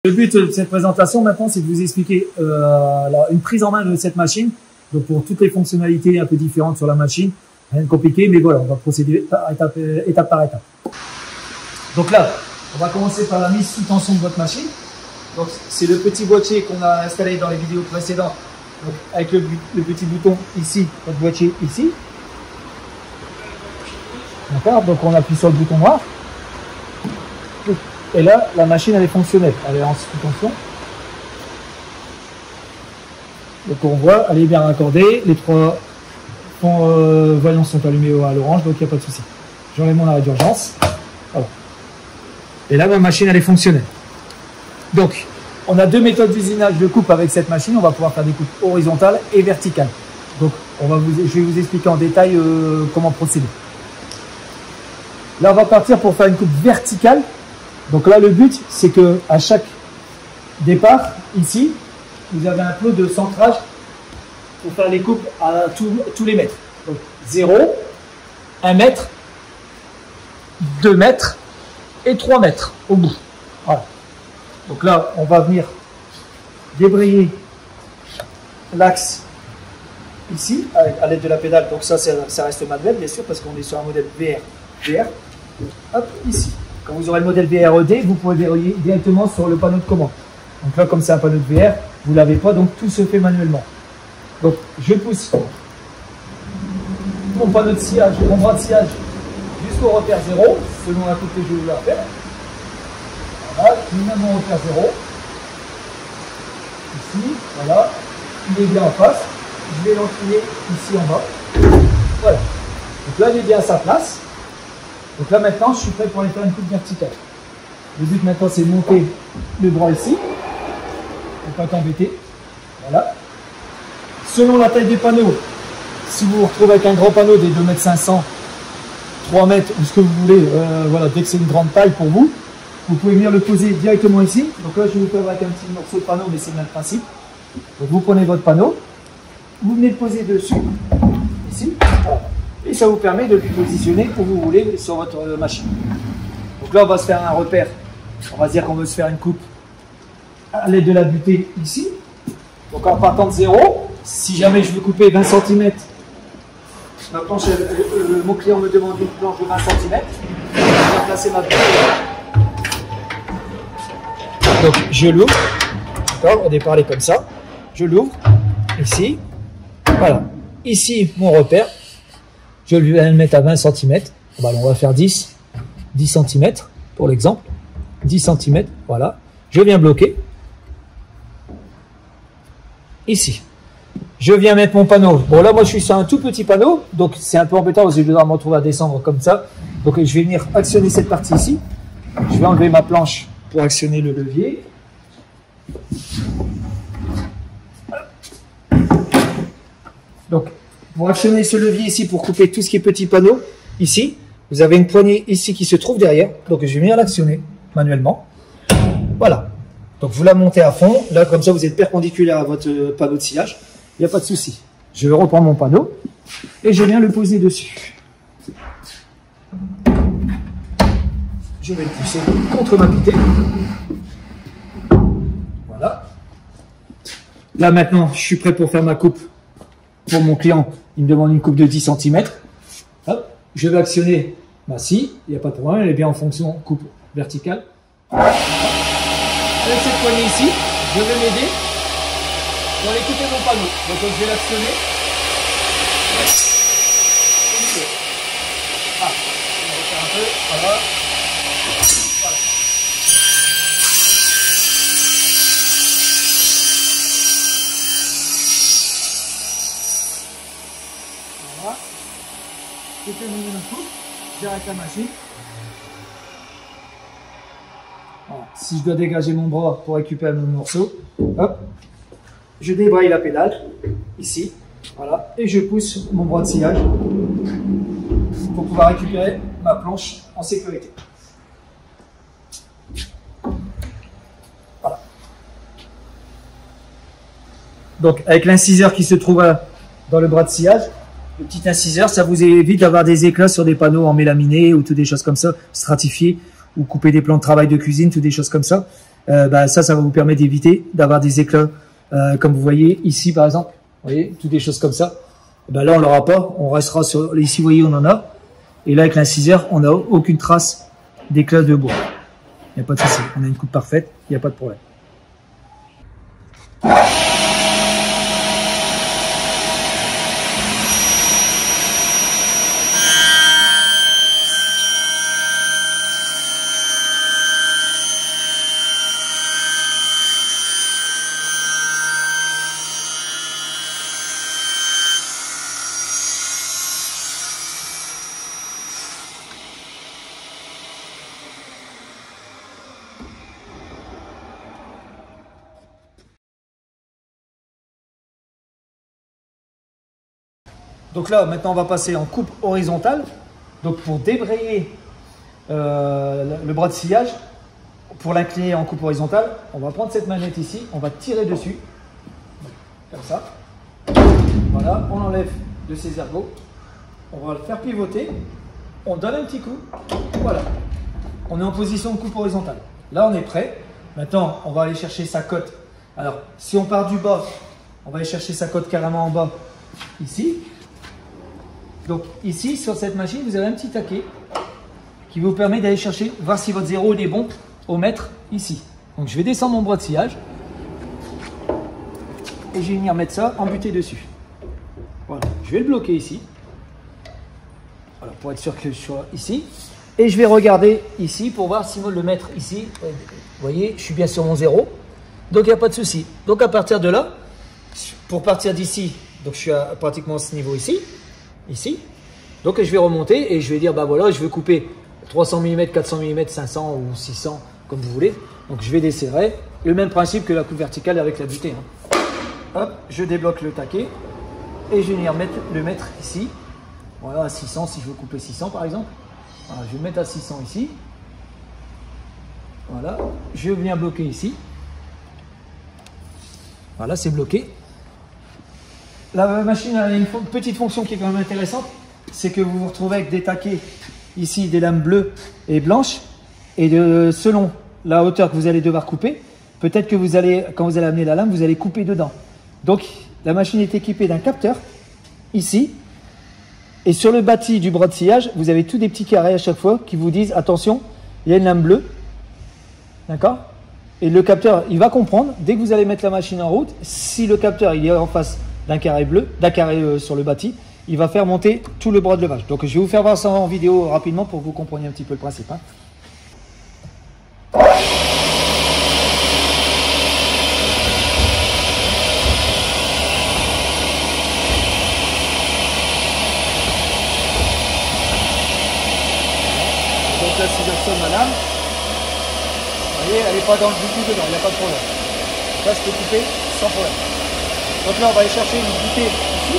Le but de cette présentation maintenant, c'est de vous expliquer une prise en main de cette machine. Donc pour toutes les fonctionnalités un peu différentes sur la machine, rien de compliqué, mais voilà, on va procéder étape par étape. Donc là, on va commencer par la mise sous tension de votre machine. Donc c'est le petit boîtier qu'on a installé dans les vidéos précédentes, donc avec le petit bouton ici, votre boîtier ici. D'accord, donc on appuie sur le bouton noir. Et là, la machine, elle est fonctionnelle. Elle est en sous tension. Donc on voit, elle est bien raccordée. Les trois voyants sont allumés à l'orange, donc il n'y a pas de souci. J'enlève mon arrêt d'urgence. Voilà. Et là, ma machine, elle est fonctionnelle. Donc, on a deux méthodes d'usinage de coupe avec cette machine. On va pouvoir faire des coupes horizontales et verticales. Donc, je vais vous expliquer en détail comment procéder. Là, on va partir pour faire une coupe verticale. Donc là, le but, c'est que à chaque départ, ici, vous avez un plot de centrage pour faire les coupes à tous les mètres. Donc 0, 1 mètre, 2 mètres et 3 mètres au bout. Voilà. Donc là, on va venir débrayer l'axe ici, à l'aide de la pédale. Donc ça reste manuel, bien sûr, parce qu'on est sur un modèle VR. Hop, ici. Quand vous aurez le modèle VRED, vous pourrez verrouiller directement sur le panneau de commande. Donc là, comme c'est un panneau de VR, vous ne l'avez pas, donc tout se fait manuellement. Donc, je pousse mon panneau de sciage, mon bras de sciage jusqu'au repère 0, selon la coupe que je vais vouloir faire. Voilà, je mets mon repère 0. Ici, voilà. Il est bien en face. Je vais l'enfiler ici en bas. Voilà. Donc là, il est bien à sa place. Donc là maintenant, je suis prêt pour aller faire une coupe verticale. Le but maintenant, c'est de monter le bras ici, pour pas t'embêter. Voilà. Selon la taille des panneaux, si vous vous retrouvez avec un grand panneau des 2,5 m, 3 mètres ou ce que vous voulez, voilà, dès que c'est une grande taille pour vous, vous pouvez venir le poser directement ici. Donc là, je vais vous faire avec un petit morceau de panneau, mais c'est le même principe. Donc vous prenez votre panneau, vous venez le poser dessus, ici. Voilà. Et ça vous permet de le positionner où vous voulez sur votre machine. Donc là, on va se faire un repère. On va dire qu'on veut se faire une coupe à l'aide de la butée ici. Donc en partant de 0, si jamais je veux couper 20 cm, ma planche, mon client me demande une planche de 20 cm, je vais placer ma butée. Donc je l'ouvre. D'accord, au départ, elle est comme ça. Je l'ouvre ici. Voilà. Ici, mon repère. Je vais le mettre à 20 cm. Bon, on va faire 10 cm pour l'exemple. 10 cm, voilà. Je viens bloquer. Ici. Je viens mettre mon panneau. Bon, là, moi, je suis sur un tout petit panneau. Donc, c'est un peu embêtant parce que je vais devoir me retrouver à descendre comme ça. Donc, je vais venir actionner cette partie ici. Je vais enlever ma planche pour actionner le levier. Donc, pour actionner ce levier ici, pour couper tout ce qui est petit panneau, ici, vous avez une poignée ici qui se trouve derrière. Donc, je vais venir l'actionner manuellement. Voilà. Donc, vous la montez à fond. Là, comme ça, vous êtes perpendiculaire à votre panneau de sciage. Il n'y a pas de souci. Je reprends mon panneau et je viens le poser dessus. Je vais le pousser contre ma butée. Voilà. Là, maintenant, je suis prêt pour faire ma coupe. Pour mon client, il me demande une coupe de 10 cm. Hop, je vais actionner ma scie, il n'y a pas de problème, elle est bien en fonction coupe verticale. Avec cette poignée ici, je vais m'aider pour aller couper mon panneau. Donc je vais l'actionner. Ah, on va refaire un peu, voilà. Voilà. Voilà. Je termine ma coupe, j'arrête la machine. Voilà. Si je dois dégager mon bras pour récupérer mon morceau, hop, je débraye la pédale, ici, voilà, et je pousse mon bras de sciage pour pouvoir récupérer ma planche en sécurité. Voilà. Donc avec l'inciseur qui se trouve dans le bras de sciage, le petit inciseur, ça vous évite d'avoir des éclats sur des panneaux en mélaminé ou toutes des choses comme ça, stratifiés, ou couper des plans de travail de cuisine, toutes des choses comme ça. Ça va vous permettre d'éviter d'avoir des éclats, comme vous voyez ici par exemple. Vous voyez, toutes des choses comme ça. Là, on l'aura pas. On restera sur, ici, vous voyez, on en a. Et là, avec l'inciseur, on n'a aucune trace d'éclat de bois. Il n'y a pas de souci. On a une coupe parfaite. Il n'y a pas de problème. Donc là, maintenant, on va passer en coupe horizontale. Donc pour débrayer le bras de sciage, pour l'incliner en coupe horizontale, on va prendre cette manette ici, on va tirer dessus, comme ça. Voilà, on enlève de ces ergots, on va le faire pivoter, on donne un petit coup, voilà. On est en position de coupe horizontale. Là, on est prêt. Maintenant, on va aller chercher sa cote. Alors, si on part du bas, on va aller chercher sa cote carrément en bas, ici. Donc ici, sur cette machine, vous avez un petit taquet qui vous permet d'aller chercher, voir si votre zéro il est bon au mètre ici. Donc je vais descendre mon bras de sciage et je vais venir mettre ça embuté dessus. Voilà, je vais le bloquer ici. Voilà, pour être sûr que je sois ici. Et je vais regarder ici pour voir si le mètre ici, vous voyez, je suis bien sur mon zéro. Donc il n'y a pas de souci. Donc à partir de là, pour partir d'ici, donc je suis à pratiquement ce niveau ici. Ici, donc je vais remonter et je vais dire voilà, je veux couper 300 mm, 400 mm, 500 ou 600 comme vous voulez. Donc je vais desserrer, le même principe que la coupe verticale avec la butée. Hop, je débloque le taquet et je vais venir mettre le mètre ici. Voilà, à 600 si je veux couper 600 par exemple. Voilà, je vais mettre à 600 ici. Voilà, je vais venir bloquer ici. Voilà, c'est bloqué. La machine a une petite fonction qui est quand même intéressante, c'est que vous vous retrouvez avec des taquets, ici des lames bleues et blanches, et selon la hauteur que vous allez devoir couper, peut-être que vous allez, quand vous allez amener la lame, vous allez couper dedans. Donc la machine est équipée d'un capteur, ici, et sur le bâti du bras de sciage, vous avez tous des petits carrés à chaque fois qui vous disent, attention, il y a une lame bleue, d'accord? Et le capteur, il va comprendre, dès que vous allez mettre la machine en route, si le capteur il est en face d'un carré bleu, d'un carré sur le bâti, il va faire monter tout le bras de levage. Donc je vais vous faire voir ça en vidéo rapidement pour que vous compreniez un petit peu le principe. Donc là, si je ressonne ma lame, vous voyez, elle n'est pas dans le bouton dedans, il n'y a pas de problème. Là, je peux couper sans problème. Donc là, on va aller chercher une bouteille ici.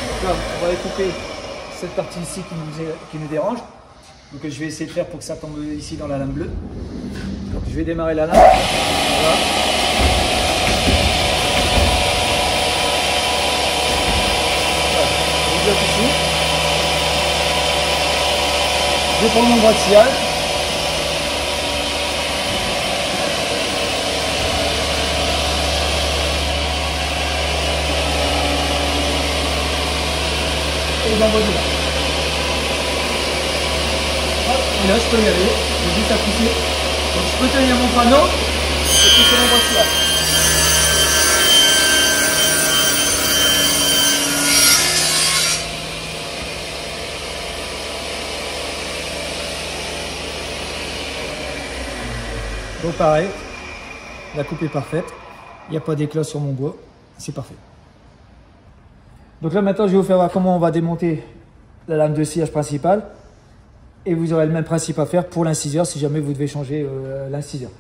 Donc là, on va aller couper cette partie ici qui nous dérange. Donc je vais essayer de faire pour que ça tombe ici dans la lame bleue. Donc je vais démarrer la lame. Voilà. Je bloque ici. Je vais prendre mon bras de sciage. Et j'envoie dedans. Et là, je peux y aller. J'ai juste à pousser. Donc, je peux tenir mon panneau et pousser mon bras de sciage. Donc, pareil, la coupe est parfaite. Il n'y a pas d'éclat sur mon bois. C'est parfait. Donc là, maintenant, je vais vous faire voir comment on va démonter la lame de sciage principale. Et vous aurez le même principe à faire pour l'inciseur si jamais vous devez changer l'inciseur.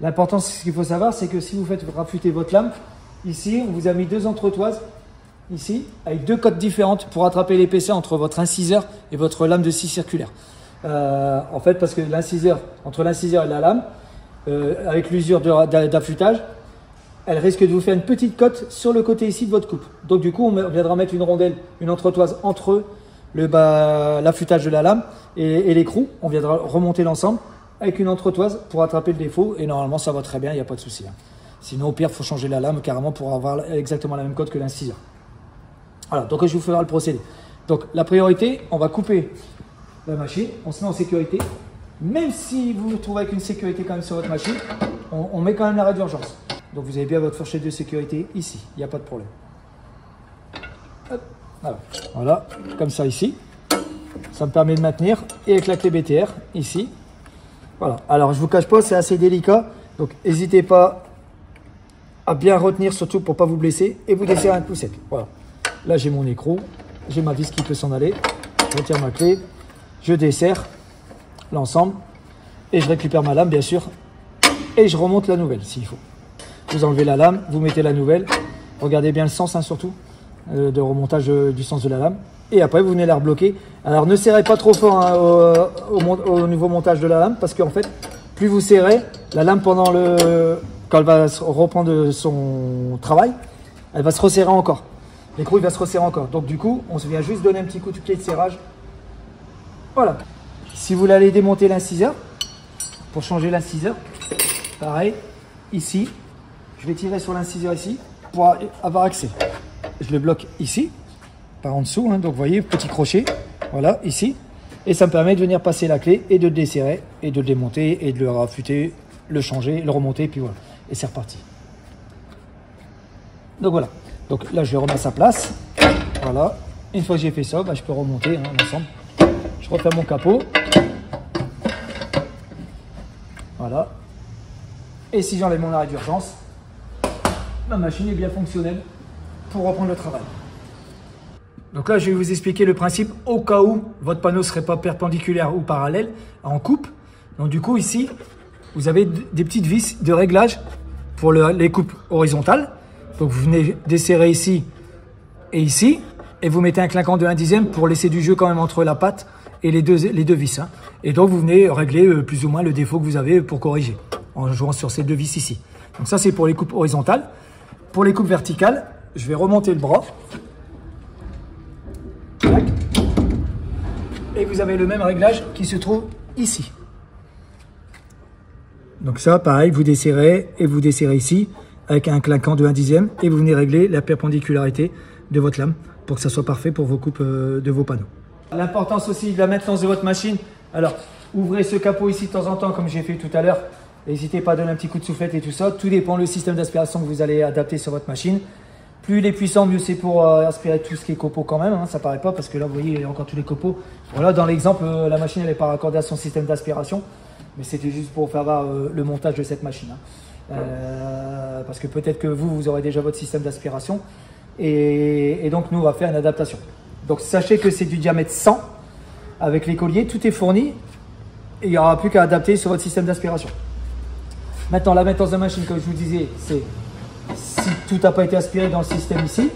L'important, ce qu'il faut savoir, c'est que si vous faites raffûter votre lame, ici, on vous a mis deux entretoises, ici, avec deux cotes différentes pour attraper l'épaisseur entre votre inciseur et votre lame de scie circulaire. En fait, parce que l'inciseur, entre l'inciseur et la lame, avec l'usure d'affûtage, elle risque de vous faire une petite cote sur le côté ici de votre coupe. Donc du coup, on viendra mettre une rondelle, une entretoise entre l'affûtage de la lame et l'écrou. On viendra remonter l'ensemble avec une entretoise pour attraper le défaut et normalement ça va très bien, il n'y a pas de souci. Hein. Sinon au pire il faut changer la lame carrément pour avoir exactement la même cote que l'inciseur. Voilà, donc je vous ferai le procédé. Donc la priorité, on va couper la machine, on se met en sécurité. Même si vous vous trouvez avec une sécurité quand même sur votre machine, on met quand même l'arrêt d'urgence. Donc vous avez bien votre fourchette de sécurité ici, il n'y a pas de problème. Hop, voilà, comme ça ici. Ça me permet de maintenir et avec la clé BTR ici. Voilà, alors je ne vous cache pas, c'est assez délicat. Donc n'hésitez pas à bien retenir, surtout pour ne pas vous blesser. Et vous desserrez un coup sec. Voilà, là j'ai mon écrou, j'ai ma vis qui peut s'en aller. Je retire ma clé, je desserre l'ensemble et je récupère ma lame bien sûr. Et je remonte la nouvelle s'il faut. Vous enlevez la lame, vous mettez la nouvelle. Regardez bien le sens hein, surtout de remontage du sens de la lame. Et après vous venez la rebloquer. Alors ne serrez pas trop fort hein, au niveau montage de la lame parce qu'en fait plus vous serrez la lame quand elle va reprendre son travail, elle va se resserrer encore. L'écrou il va se resserrer encore. Donc du coup on se vient juste donner un petit coup de pied de serrage. Voilà. Si vous voulez aller démonter l'inciseur, pour changer l'inciseur, pareil, ici, je vais tirer sur l'inciseur ici pour avoir accès. Je le bloque ici, par en dessous, hein, donc vous voyez, petit crochet, voilà, ici. Et ça me permet de venir passer la clé et de le desserrer, et de le démonter, et de le raffûter, le changer, le remonter, et puis voilà. Et c'est reparti. Donc voilà. Donc là, je le remets à sa place. Voilà. Une fois que j'ai fait ça, bah, je peux remonter hein, l'ensemble. Je refais mon capot. Voilà. Et si j'enlève mon arrêt d'urgence, ma machine est bien fonctionnelle pour reprendre le travail. Donc là, je vais vous expliquer le principe au cas où votre panneau ne serait pas perpendiculaire ou parallèle, en coupe. Donc du coup, ici, vous avez des petites vis de réglage pour les coupes horizontales. Donc vous venez desserrer ici et ici, et vous mettez un clinquant de 1/10 pour laisser du jeu quand même entre la patte et les deux vis. Hein. Et donc vous venez régler plus ou moins le défaut que vous avez pour corriger, en jouant sur ces deux vis ici. Donc ça c'est pour les coupes horizontales. Pour les coupes verticales, je vais remonter le bras. Et vous avez le même réglage qui se trouve ici. Donc ça pareil, vous desserrez et vous desserrez ici avec un clinquant de 1/10 et vous venez régler la perpendicularité de votre lame pour que ça soit parfait pour vos coupes de vos panneaux. L'importance aussi de la maintenance de votre machine. Alors, ouvrez ce capot ici de temps en temps comme j'ai fait tout à l'heure. N'hésitez pas à donner un petit coup de soufflette et tout ça. Tout dépend du système d'aspiration que vous allez adapter sur votre machine. Plus il est puissant, mieux c'est pour aspirer tout ce qui est copeaux quand même. Hein, ça paraît pas parce que là, vous voyez, il y a encore tous les copeaux. Voilà, dans l'exemple, la machine elle n'est pas raccordée à son système d'aspiration. Mais c'était juste pour faire voir le montage de cette machine. Hein. Parce que peut-être que vous aurez déjà votre système d'aspiration. Et donc, nous, on va faire une adaptation. Donc, sachez que c'est du diamètre 100 avec les colliers. Tout est fourni. Et il n'y aura plus qu'à adapter sur votre système d'aspiration. Maintenant, la maintenance de machine, comme je vous disais, c'est si tout n'a pas été aspiré dans le système ici.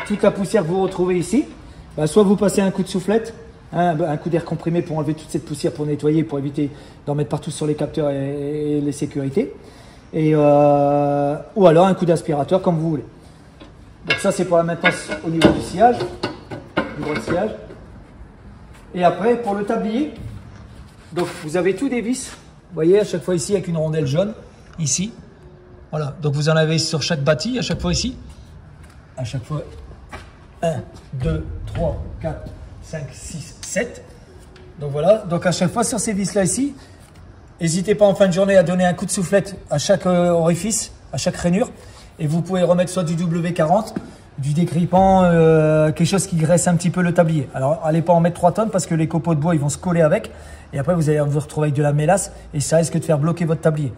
Toute la poussière que vous retrouvez ici, bah, soit vous passez un coup de soufflette, hein, un coup d'air comprimé pour enlever toute cette poussière, pour nettoyer, pour éviter d'en mettre partout sur les capteurs et les sécurités. Ou alors un coup d'aspirateur comme vous voulez. Donc ça c'est pour la maintenance au niveau du sillage, du bras de sillage. Et après pour le tablier, donc vous avez tous des vis, vous voyez à chaque fois ici avec une rondelle jaune, ici. Voilà, donc vous en avez sur chaque bâti, à chaque fois ici. À chaque fois 1, 2, 3, 4, 5, 6, 7. Donc voilà, donc à chaque fois sur ces vis là ici, n'hésitez pas en fin de journée à donner un coup de soufflette à chaque orifice, à chaque rainure. Et vous pouvez remettre soit du W40, du dégrippant, quelque chose qui graisse un petit peu le tablier. Alors, allez pas en mettre 3 tonnes parce que les copeaux de bois, ils vont se coller avec. Et après, vous allez vous retrouver avec de la mélasse et ça risque de faire bloquer votre tablier.